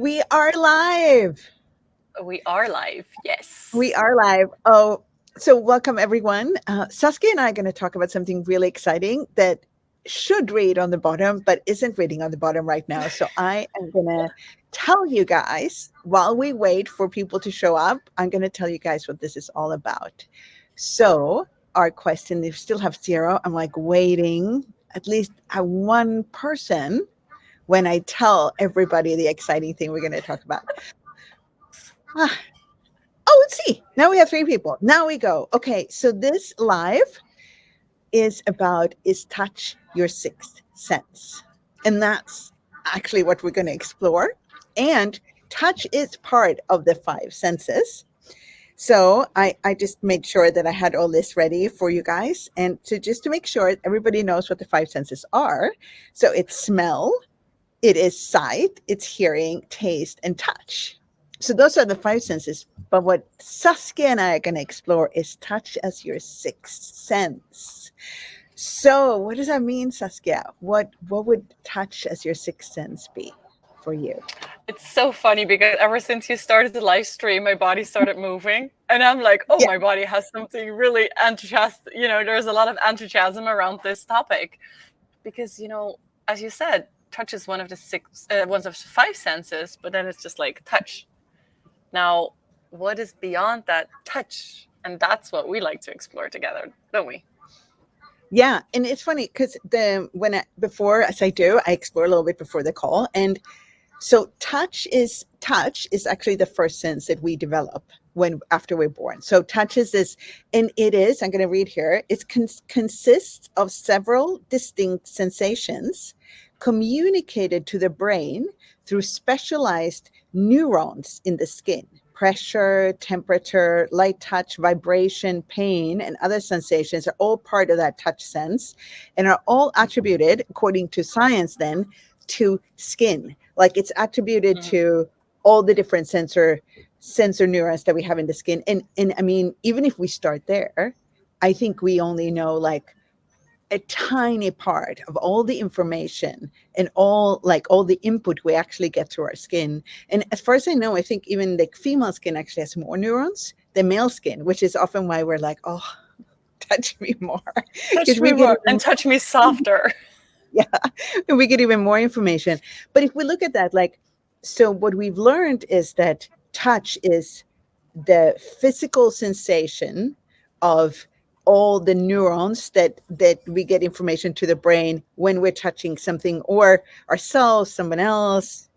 We are live. We are live, yes. We are live. Oh, so welcome everyone. Saskia and I are going to talk about something really exciting that should read on the bottom, but isn't reading on the bottom right now. So I am going to tell you guys while we wait for people to show up. I'm going to tell you guys what this is all about. So our question, they still have zero. I'm like waiting at least one person when I tell everybody the exciting thing we're going to talk about. Ah, oh, let's see. Now we have three people. Now we go. Okay, so this live is about is touch your sixth sense? And that's actually what we're going to explore. And touch is part of the five senses. So I just made sure that I had all this ready for you guys. And to just to make sure everybody knows what the five senses are. So it's smell, it is sight, it's hearing, taste, and touch. So those are the five senses. But what Saskia and I are going to explore is touch as your sixth sense. So what does that mean, Saskia? What would touch as your sixth sense be for you? It's so funny because ever since you started the live stream, my body started moving. And I'm like, oh, Yeah, my body has something really enthusiastic. There's a lot of enthusiasm around this topic because, as you said, touch is one of the five senses, but then it's just like touch. Now, what is beyond that touch? And that's what we like to explore together, don't we? yeah, and it's funny because before as I do, I explore a little bit before the call, and so touch is actually the first sense that we develop when after we're born. So touch is this, and it is. I'm going to read here. It consists of several distinct sensations communicated to the brain through specialized neurons in the skin. Pressure, temperature, light touch, vibration, pain, and other sensations are all part of that touch sense and are all attributed, according to science, then to skin. Like it's attributed Mhm. to all the different sensor neurons that we have in the skin. And I mean, even if we start there, I think we only know like a tiny part of all the information and all the input we actually get through our skin. And as far as I know, I think even like female skin actually has more neurons than male skin, which is often why we're like, oh, touch me more, because Touch we me get more even and touch me softer. yeah, and we get even more information. But if we look at that, like, so what we've learned is that touch is the physical sensation of all the neurons that we get information to the brain when we're touching something or ourselves, someone else,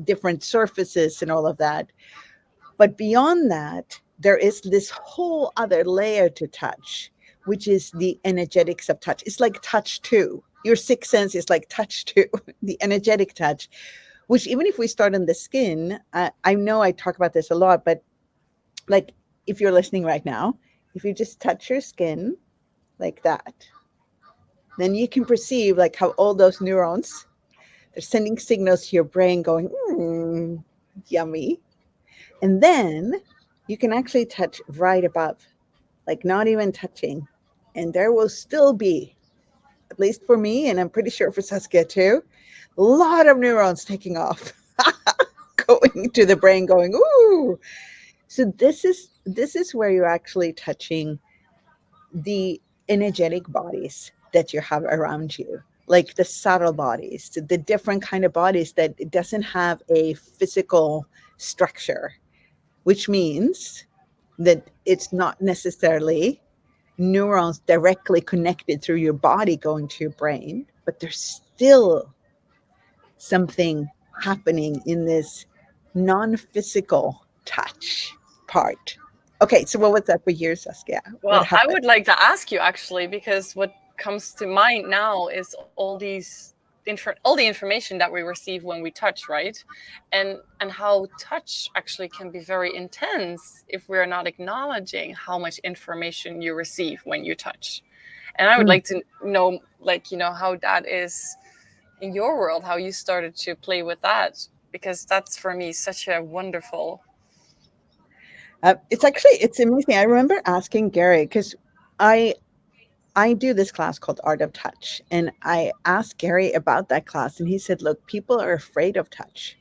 different surfaces, and all of that. But beyond that, there is this whole other layer to touch, which is the energetics of touch. It's like touch too. Your sixth sense is like touch too, the energetic touch, which even if we start on the skin, I know I talk about this a lot, but like if you're listening right now, if you just touch your skin like that, then you can perceive like how all those neurons, they're sending signals to your brain going, yummy. And then you can actually touch right above, like not even touching. And there will still be, at least for me, and I'm pretty sure for Saskia too, a lot of neurons taking off, going to the brain, going, ooh. So this is where you're actually touching the energetic bodies that you have around you, like the subtle bodies, the different kind of bodies that it doesn't have a physical structure, which means that it's not necessarily neurons directly connected through your body going to your brain, but there's still something happening in this non-physical touch part. Okay, so what was that for you, Saskia? What Well, I happened? would like to ask you actually, because what comes to mind now is all the information that we receive when we touch, right? And how touch actually can be very intense if we're not acknowledging how much information you receive when you touch. And I would Mm. like to know, like, how that is in your world, how you started to play with that, because that's for me such a wonderful. It's amazing. I remember asking Gary because I I do this class called Art of Touch, and I asked Gary about that class, and he said, "Look, people are afraid of touch.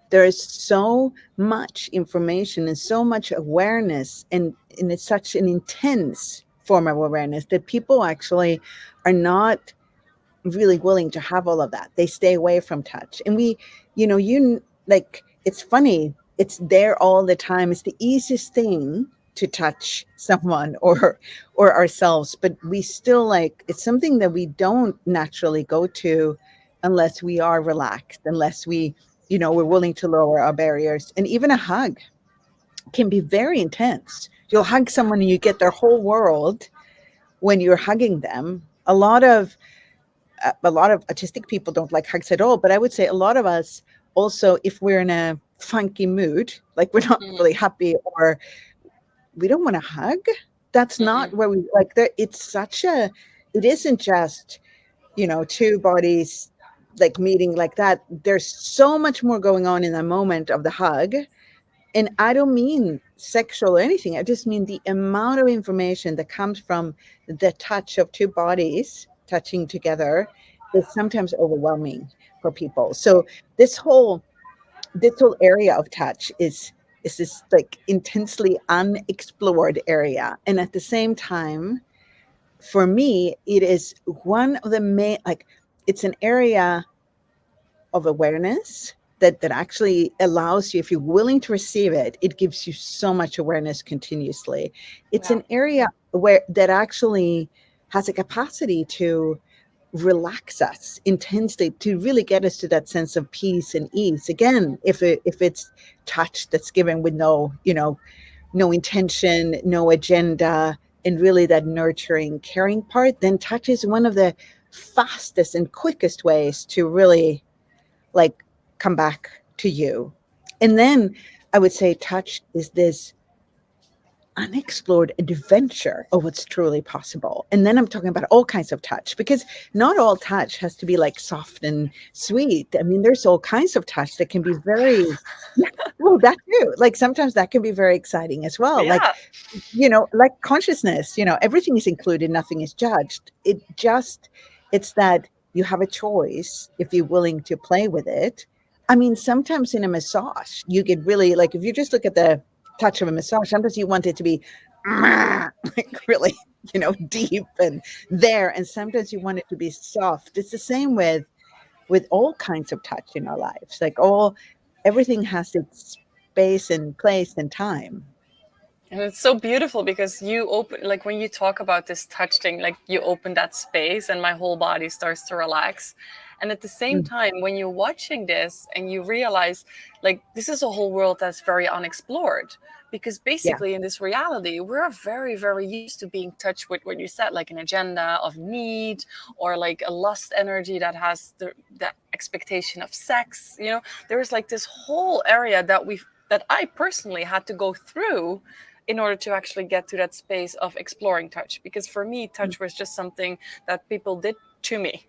There is so much information and so much awareness, and it's such an intense form of awareness that people actually are not really willing to have all of that. They stay away from touch. And we, like, it's funny, it's there all the time. It's the easiest thing to touch someone or ourselves, but we still, like, it's something that we don't naturally go to unless we are relaxed, unless we're willing to lower our barriers. And even a hug can be very intense. You'll hug someone and you get their whole world when you're hugging them. A lot of autistic people don't like hugs at all, but I would say a lot of us also, if we're in a funky mood, like we're not Mm-hmm. really happy or we don't want to hug, that's not Mm-hmm. where we like there. It isn't just, two bodies like meeting like that. There's so much more going on in the moment of the hug. And I don't mean sexual or anything. I just mean the amount of information that comes from the touch of two bodies touching together is sometimes overwhelming for people. So this whole this whole area of touch is this like intensely unexplored area. And at the same time, for me, it is one of the main, like, it's an area of awareness that actually allows you, if you're willing to receive it, it gives you so much awareness continuously. It's Yeah. an area where that actually has a capacity to relax us intensely, to really get us to that sense of peace and ease. Again, if it's touch that's given with no intention, no agenda, and really that nurturing, caring part, then touch is one of the fastest and quickest ways to really, like, come back to you. And then I would say touch is this unexplored adventure of what's truly possible. And then I'm talking about all kinds of touch, because not all touch has to be like soft and sweet. I mean, there's all kinds of touch that can be very, yeah, well, that too. Like sometimes that can be very exciting as well. Yeah. Like consciousness, everything is included, nothing is judged. It's that you have a choice if you're willing to play with it. I mean, sometimes in a massage, you get really, like, if you just look at the touch of a massage, sometimes you want it to be like really, deep and there. And sometimes you want it to be soft. It's the same with all kinds of touch in our lives. Like everything has its space and place and time. And it's so beautiful because you open, like when you talk about this touch thing, like you open that space and my whole body starts to relax. And at the same Mm, time, when you're watching this and you realize, like, this is a whole world that's very unexplored. Because yeah. basically, in this reality, we're very, very used to being touched with what you said, like an agenda of need or like a lust energy that has the expectation of sex. There's like this whole area that I personally had to go through in order to actually get to that space of exploring touch. Because for me, Mm, touch was just something that people did to me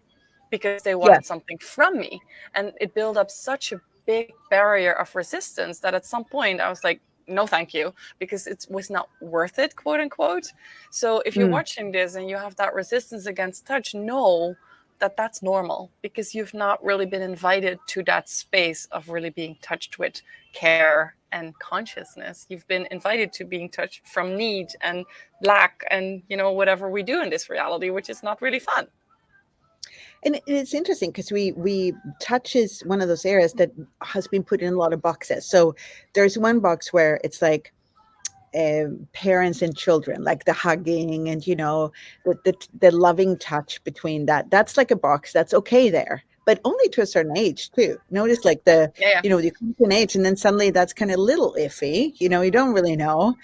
because they yeah. wanted something from me. And it built up such a big barrier of resistance that at some point I was like, no, thank you, because it was not worth it, quote unquote. So if you're Mm. watching this and you have that resistance against touch, know that that's normal because you've not really been invited to that space of really being touched with care and consciousness. You've been invited to being touched from need and lack and whatever we do in this reality, which is not really fun. And it's interesting because we touch is one of those areas that has been put in a lot of boxes. So there's one box where it's like parents and children, like the hugging and the loving touch between that. That's like a box that's okay there, but only to a certain age too. Notice like Yeah. you come to an age and then suddenly that's kind of a little iffy. You don't really know.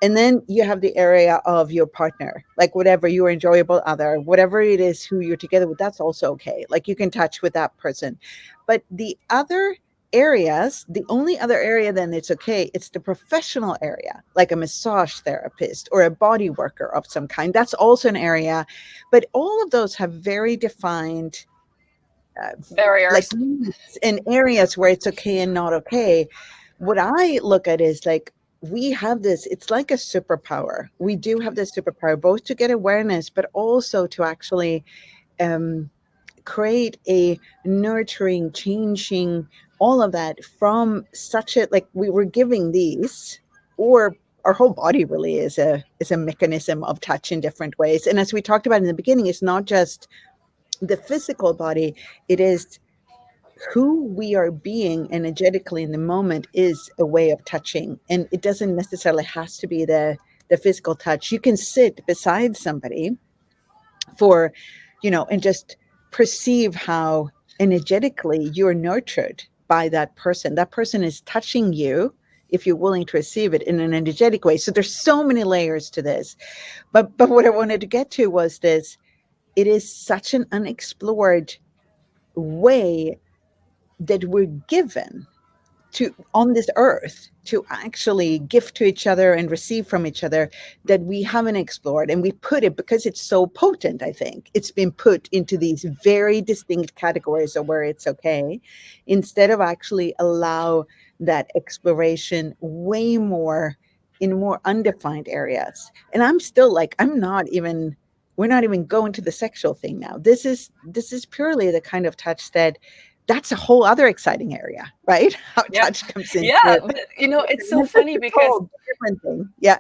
And then you have the area of your partner, like whatever your enjoyable other, whatever it is who you're together with, that's also okay. Like you can touch with that person. But the other areas, the only other area then it's okay, it's the professional area, like a massage therapist or a body worker of some kind. That's also an area. But all of those have very defined uh, like Barriers. needs in areas where it's okay and not okay. What I look at is like, we have this, it's like a superpower. We do have this superpower both to get awareness, but also to actually um, create a nurturing, changing all of that from such a, like, we were giving these, or our whole body really is a mechanism of touch in different ways. And as we talked about in the beginning, it's not just the physical body, it is who we are being energetically in the moment is a way of touching. And it doesn't necessarily has to be the physical touch. You can sit beside somebody for, and just perceive how energetically you're nurtured by that person. That person is touching you if you're willing to receive it in an energetic way. So there's so many layers to this. But what I wanted to get to was this: it is such an unexplored way that we're given to on this earth to actually give to each other and receive from each other, that we haven't explored. And we put it, because it's so potent, I think it's been put into these very distinct categories of where it's okay, instead of actually allow that exploration way more in more undefined areas. And I'm still like, we're not even going to the sexual thing now. This is purely the kind of touch that's a whole other exciting area, right? How Yeah. touch comes into Yeah, it. but it's so funny because Different thing. Yeah.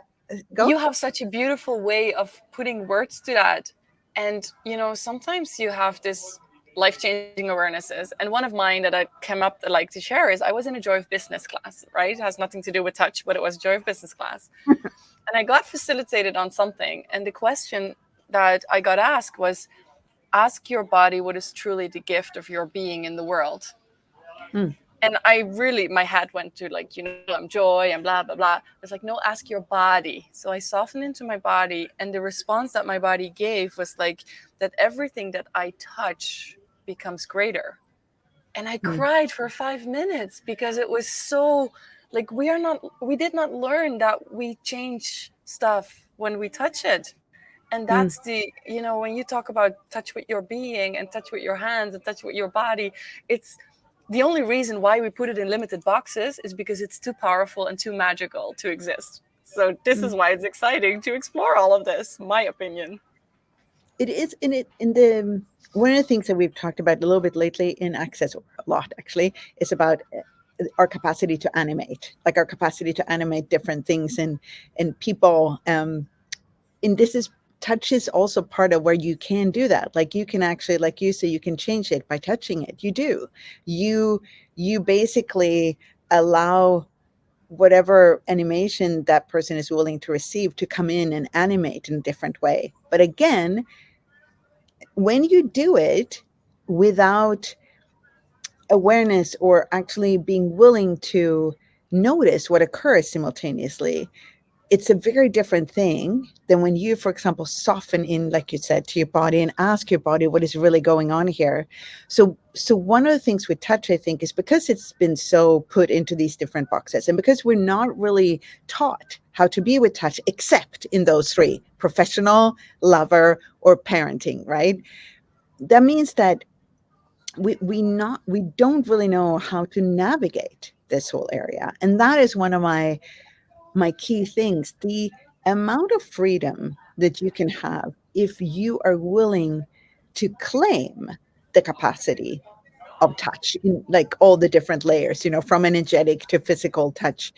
Go. you have such a beautiful way of putting words to that. And sometimes you have this life-changing awarenesses, and one of mine that I came up that I like to share is I was in a Joy of Business class, right? It has nothing to do with touch, but it was Joy of Business class. And I got facilitated on something, and the question that I got asked was, ask your body what is truly the gift of your being in the world. Hmm. And my head went to, like, I'm joy and blah, blah, blah. It's like, no, ask your body. So I softened into my body, and the response that my body gave was like, that everything that I touch becomes greater. And I cried for 5 minutes, because it was so, like, we did not learn that we change stuff when we touch it. And that's when you talk about touch with your being and touch with your hands and touch with your body, it's the only reason why we put it in limited boxes is because it's too powerful and too magical to exist. So this is why it's exciting to explore all of this, my opinion. It is in the one of the things that we've talked about a little bit lately in Access, or a lot actually, is about our capacity to animate, like our capacity to animate different things and people. And this is touch is also part of where you can do that. Like, you can actually, like you say, you can change it by touching it. You basically allow whatever animation that person is willing to receive to come in and animate in a different way. But again, when you do it without awareness or actually being willing to notice what occurs simultaneously, it's a very different thing than when you, for example, soften in, like you said, to your body and ask your body what is really going on here. So one of the things with touch, I think, is because it's been so put into these different boxes, and because we're not really taught how to be with touch except in those three: professional, lover, or parenting, right? That means that we don't really know how to navigate this whole area. And that is one of my key things: the amount of freedom that you can have if you are willing to claim the capacity of touch in, like, all the different layers, from energetic to physical touch,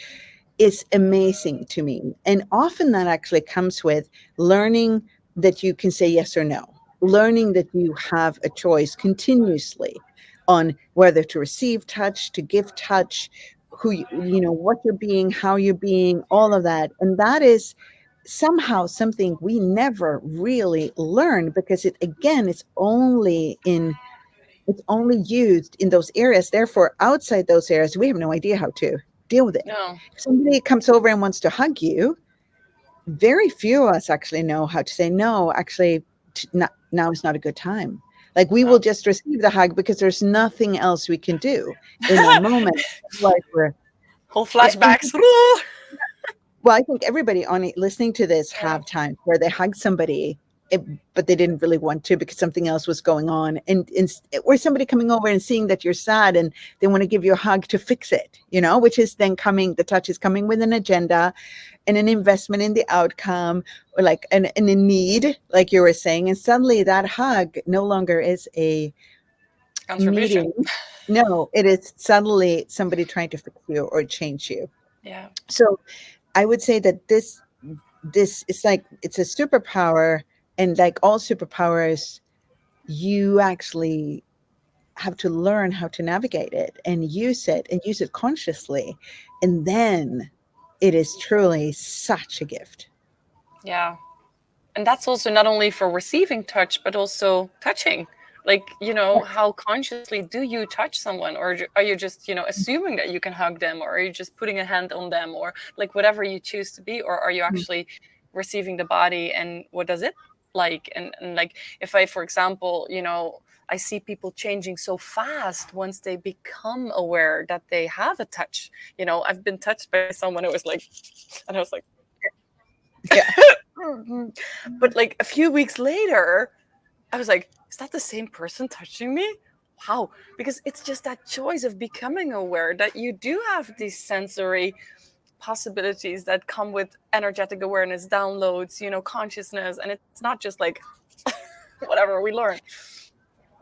is amazing to me. And often that actually comes with learning that you can say yes or no, learning that you have a choice continuously on whether to receive touch, to give touch, what you're being, how you're being, all of that. And that is somehow something we never really learn, because it's only used in those areas. Therefore, outside those areas, we have no idea how to deal with it. No. If somebody comes over and wants to hug you, very few of us actually know how to say no. Actually, now is not a good time. Like, we will just receive the hug because there's nothing else we can do in that moment. Like, Whole and flashbacks. well, I think everybody on it listening to this have times where they hug somebody, but they didn't really want to because something else was going on, or somebody coming over and seeing that you're sad and they want to give you a hug to fix it, which is then the touch is coming with an agenda and an investment in the outcome, or like a need, like you were saying, and suddenly that hug no longer is a Contribution. meeting. No, it is suddenly somebody trying to fix you or change you. Yeah. So I would say that this is like it's a superpower, and like all superpowers, you actually have to learn how to navigate it and use it consciously, and then it is truly such a gift. Yeah. And that's also not only for receiving touch, but also touching. Like, how consciously do you touch someone? Or are you just, assuming that you can hug them? Or are you just putting a hand on them? Or like whatever you choose to be? Or are you actually receiving the body and what does it like? And like, if I, for example, I see people changing so fast once they become aware that they have a touch. I've been touched by someone who was like, and I was like, Yeah. but like a few weeks later, I was like, is that the same person touching me? Wow. Because it's just that choice of becoming aware that you do have these sensory possibilities that come with energetic awareness, downloads, consciousness. And it's not just like whatever we learn.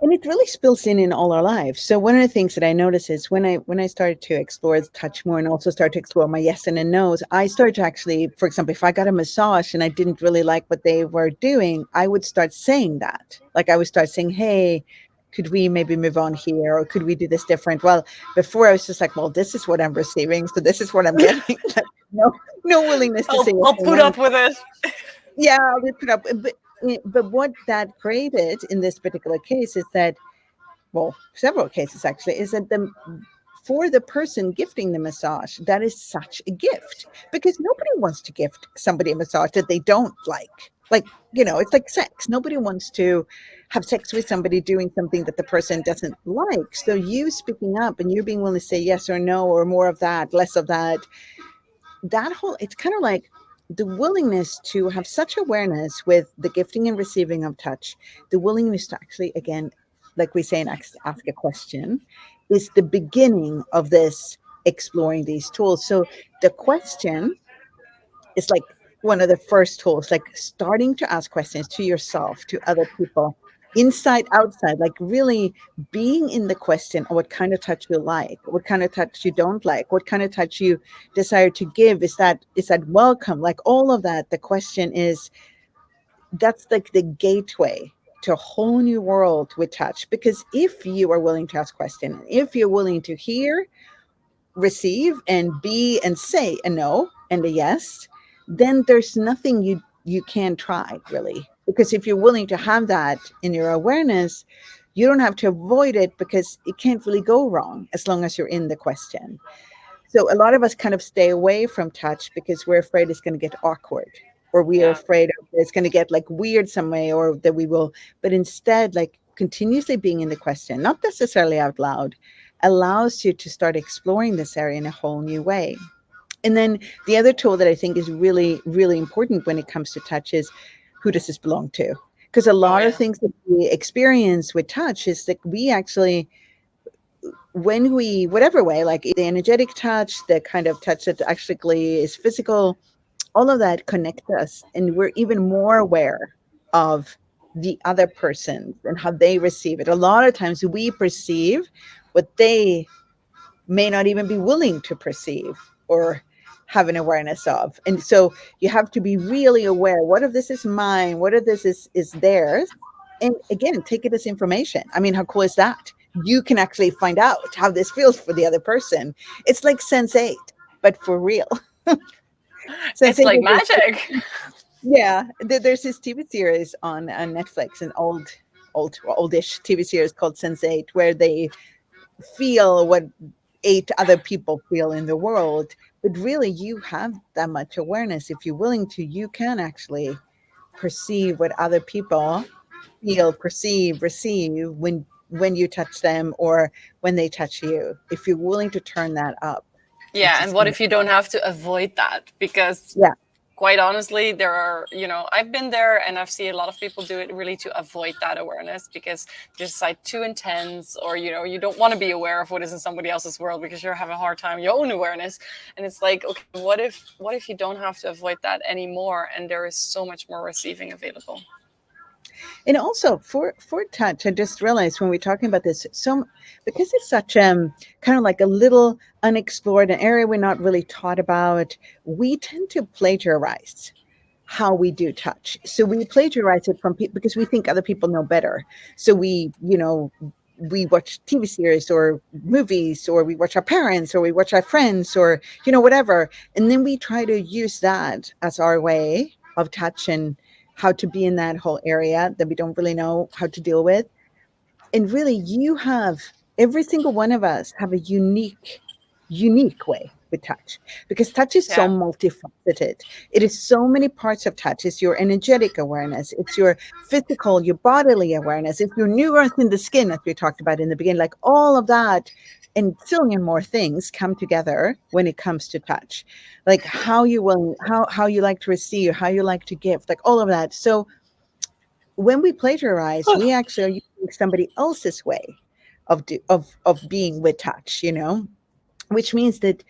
And it really spills in all our lives. So one of the things that I notice is when I started to explore touch more and also start to explore my yes and a no's, I started to actually, for example, if I got a massage and I didn't really like what they were doing, I would start saying that. Like I would start saying, "Hey, could we maybe move on here, or could we do this different?" Well, before I was just like, "Well, this is what I'm receiving, so this is what I'm getting." no, no willingness to say yes I'll or put no. up with it. Yeah, we put up. But what that created in this particular case is that, well, several cases actually, is that for the person gifting the massage, that is such a gift because nobody wants to gift somebody a massage that they don't like. Like, it's like sex. Nobody wants to have sex with somebody doing something that the person doesn't like. So you speaking up and you being willing to say yes or no, or more of that, less of that, that whole it's kind of like the willingness to have such awareness with the gifting and receiving of touch, the willingness to actually, again, like we say, and ask a question, is the beginning of this exploring these tools. So the question is like one of the first tools, like starting to ask questions to yourself, to other people, inside, outside, like really being in the question of what kind of touch you like, what kind of touch you don't like, what kind of touch you desire to give. Is that welcome? Like all of that. The question is, that's like the gateway to a whole new world with touch. Because if you are willing to ask questions, if you're willing to hear, receive, and be and say a no and a yes, then there's nothing you can try really. Because if you're willing to have that in your awareness, you don't have to avoid it because it can't really go wrong as long as you're in the question. So a lot of us kind of stay away from touch because we're afraid it's going to get awkward, or we are Yeah. afraid of it's going to get like weird some way, or that we will, but instead, like continuously being in the question, not necessarily out loud, allows you to start exploring this area in a whole new way. And then the other tool that I think is really, really important when it comes to touch is, who does this belong to? Because a Oh, lot of yeah. things that we experience with touch is that we actually, when we, whatever way, like the energetic touch, the kind of touch that actually is physical, all of that connects us. And we're even more aware of the other person and how they receive it. A lot of times we perceive what they may not even be willing to perceive or have an awareness of. And so you have to be really aware, what if this is mine, what if this is theirs, and again, take it as information. I mean, how cool is that? You can actually find out how this feels for the other person. It's like sense 8, but for real. Sense It's 8 like is this, magic. yeah, there's this TV series on Netflix, an oldish TV series called Sense 8, where they feel what 8 other people feel in the world. But really, you have that much awareness. If you're willing to, you can actually perceive what other people feel, perceive, receive when you touch them or when they touch you. If you're willing to turn that up, Yeah. which And is what if you don't have to avoid that? Because yeah, quite honestly, there are, I've been there and I've seen a lot of people do it really to avoid that awareness because just like too intense, or, you don't want to be aware of what is in somebody else's world because you're having a hard time your own awareness. And it's like, okay, what if you don't have to avoid that anymore? And there is so much more receiving available. And also for touch, I just realized when we're talking about this, so because it's such kind of like a little unexplored, an area we're not really taught about, we tend to plagiarize how we do touch. So we plagiarize it from people because we think other people know better. So we watch TV series or movies, or we watch our parents, or we watch our friends, or whatever, and then we try to use that as our way of touch and how to be in that whole area that we don't really know how to deal with. And really, every single one of us have a unique way with touch, because touch is so Yeah. multifaceted. It is so many parts of touch. It's your energetic awareness, it's your physical, your bodily awareness, it's your nuance in the skin, as we talked about in the beginning. Like all of that and zillion more things come together when it comes to touch, like how you like to receive, how you like to give, like all of that. So when we plagiarize, we actually are using somebody else's way of being with touch, which means that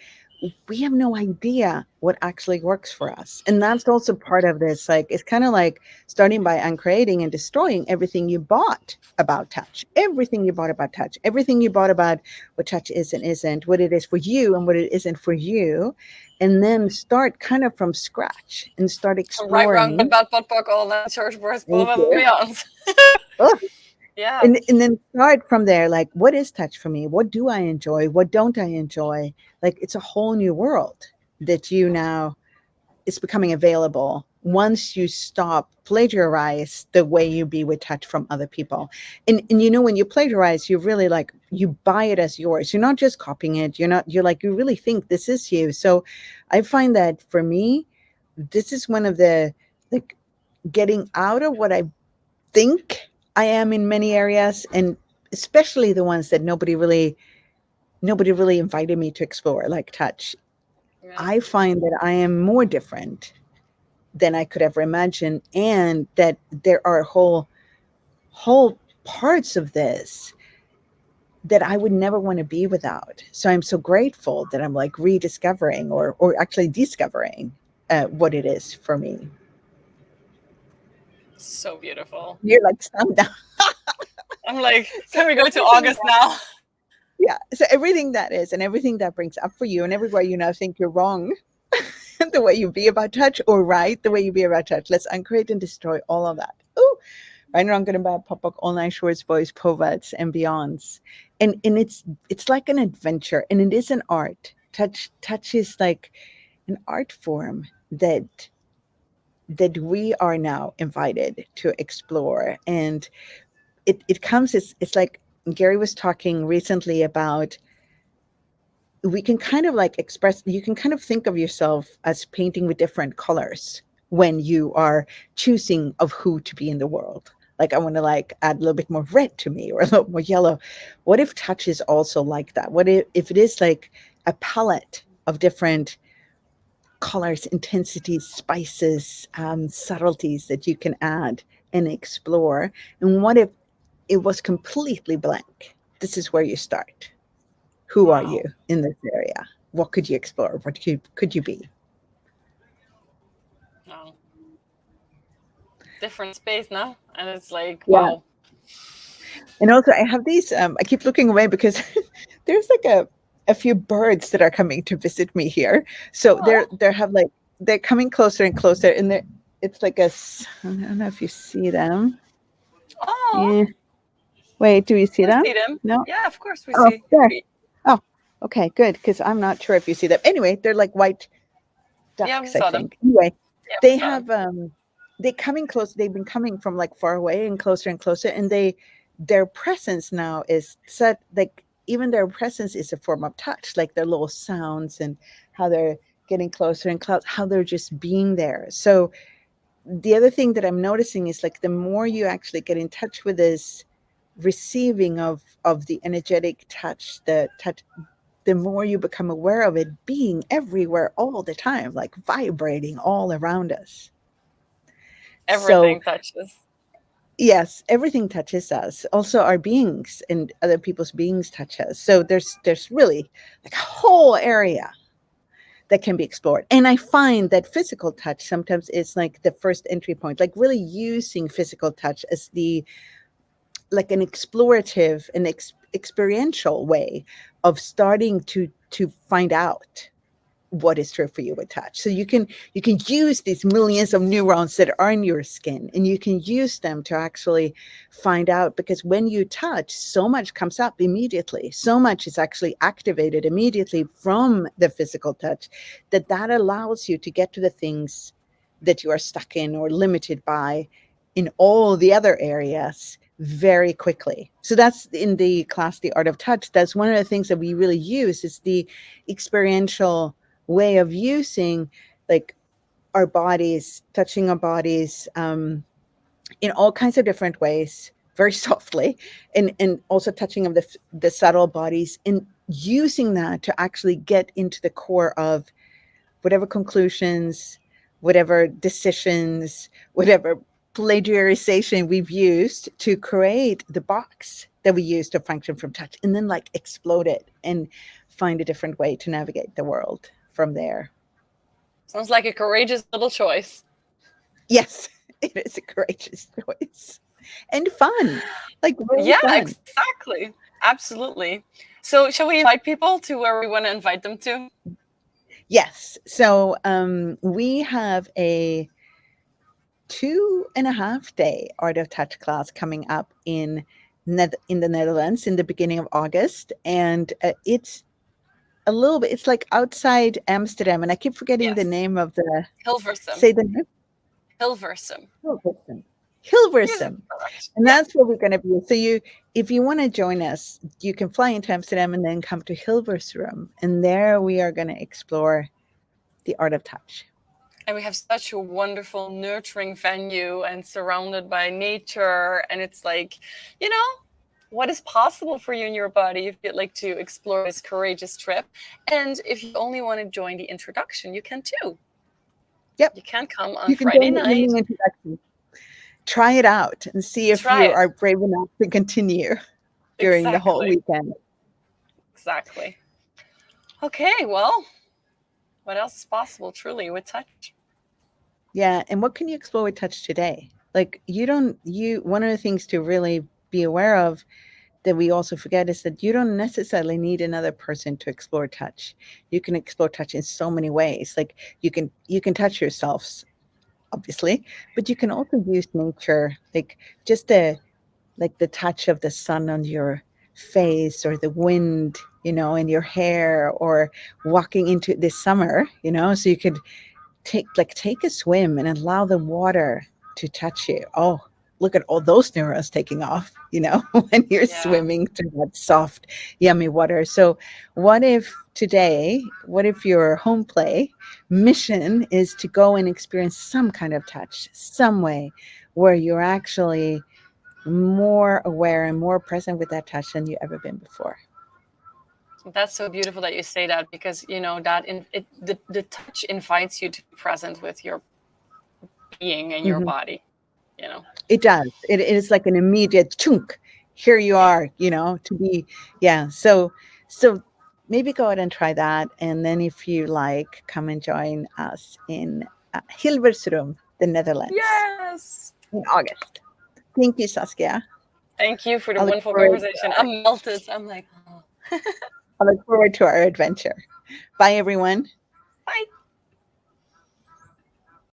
we have no idea what actually works for us. And that's also part of this. Like, it's kind of like starting by uncreating and destroying everything you bought about touch, everything you bought about touch, everything you bought about what touch is and isn't, what it is for you and what it isn't for you. And then start kind of from scratch and start Right, wrong, good, exploring. bad, butt, buck, all that church, birth, Thank above and you. beyond. Oh, Yeah. and then start from there. Like, what is touch for me? What do I enjoy? What don't I enjoy? Like, it's a whole new world that it's becoming available once you stop plagiarize the way you be with touch from other people. And when you plagiarize, you really, like, you buy it as yours. You're not just copying it. You're like, you really think this is you. So I find that for me, this is one of the, like, getting out of what I think I am in many areas, and especially the ones that nobody really invited me to explore, like touch. Yeah. I find that I am more different than I could ever imagine, and that there are whole parts of this that I would never want to be without. So I'm so grateful that I'm like rediscovering or actually discovering what it is for me. So beautiful. You're like stunned down. I'm like, So can we go to everything August now? Yeah. So everything that is, and everything that brings up for you, and everywhere you now think you're wrong, the way you be about touch, or right, the way you be about touch. Let's uncreate and destroy all of that. Oh, right, wrong, good and bad, pop up, all nine shorts, boys, povats, and beyonds. And it's like an adventure, and it is an art. Touch is like an art form that we are now invited to explore. And it comes, it's like Gary was talking recently about, we can kind of like express, you can kind of think of yourself as painting with different colors when you are choosing of who to be in the world. Like, I want to like add a little bit more red to me, or a little more yellow. What if touch is also like that? What if it is like a palette of different colors, intensities, spices, subtleties that you can add and explore? And what if it was completely blank? This is where you start. Who are you Wow. in this area? What could you explore? What could you be? Wow. Different space now. And it's like, Yeah. wow. And also, I have these. I keep looking away because there's like a few birds that are coming to visit me here. So Oh, they're coming closer and closer, and it's like I don't know if you see them. oh, Yeah. Wait, do you see we them? see them. No. Yeah, of course we Oh, see. there. Oh, okay, good. Because I'm not sure if you see them. Anyway, they're like white Yeah, we ducks, I saw them. think. Anyway, Yeah, we they saw them. have they coming close. They've been coming from like far away and closer, and their presence now is set, like, even their presence is a form of touch, like their little sounds and how they're getting closer and closer, how they're just being there. So the other thing that I'm noticing is, like, the more you actually get in touch with this receiving of the energetic touch, the touch, the more you become aware of it being everywhere all the time, like vibrating all around us. So Everything touches. yes, everything touches us. Also, our beings and other people's beings touch us. So there's really like a whole area that can be explored. And I find that physical touch sometimes is like the first entry point, like really using physical touch as the like an explorative and experiential way of starting to find out what is true for you with touch. So you can use these millions of neurons that are in your skin, and you can use them to actually find out, because when you touch, so much comes up immediately, so much is actually activated immediately from the physical touch, that allows you to get to the things that you are stuck in or limited by in all the other areas very quickly. So that's in the class, The Art of Touch. That's one of the things that we really use, is the experiential way of using like our bodies, touching our bodies in all kinds of different ways, very softly, and also touching of the subtle bodies, and using that to actually get into the core of whatever conclusions, whatever decisions, whatever plagiarization we've used to create the box that we use to function from touch, and then like explode it and find a different way to navigate the world from there. Sounds like a courageous little choice. Yes, it is a courageous choice and fun, like really Yeah, fun. exactly. Absolutely. So, shall we invite people to where we want to invite them to? Yes. So we have a 2.5 day Art of Touch class coming up in in the Netherlands in the beginning of August, and it's a little bit. It's like outside Amsterdam, and I keep forgetting the Yes. name of the. Hilversum. Say the name. Hilversum. Hilversum. Yes, Hilversum. correct. And Yeah. that's where we're going to be. So if you want to join us, you can fly into Amsterdam and then come to Hilversum, and there we are going to explore the art of touch. And we have such a wonderful, nurturing venue and surrounded by nature. And it's like, you know, what is possible for you in your body if you'd like to explore this courageous trip. And if you only want to join the introduction, you can too. Yep. You can come on You can Friday join the night. evening introduction. Try it out and see if Try you it. are brave enough to continue during the whole Exactly. weekend. Exactly. Okay, well, what else is possible truly with touch? Yeah. And what can you explore with touch today? Like one of the things to really be aware of that we also forget is that you don't necessarily need another person to explore touch. You can explore touch in so many ways. Like you can touch yourselves, obviously, but you can also use nature, like just the touch of the sun on your face, or the wind, in your hair, or walking into this summer, so you could take a swim and allow the water to touch you. Oh, look at all those neurons taking off, when you're Yeah. swimming through that soft, yummy water. So what if your home play mission is to go and experience some kind of touch, some way where you're actually more aware and more present with that touch than you ever been before. That's so beautiful that you say that, because the touch invites you to be present with your being and your Mhm. body. It does. It is like an immediate chunk. Here you Yeah. are, to be, yeah. So maybe go ahead and try that. And then if you like, come and join us in Hilversum, the Netherlands, Yes. in August. Thank you, Saskia. Thank you for the I look wonderful forward, conversation. I'm melted. I'm like, oh. I look forward to our adventure. Bye, everyone. Bye.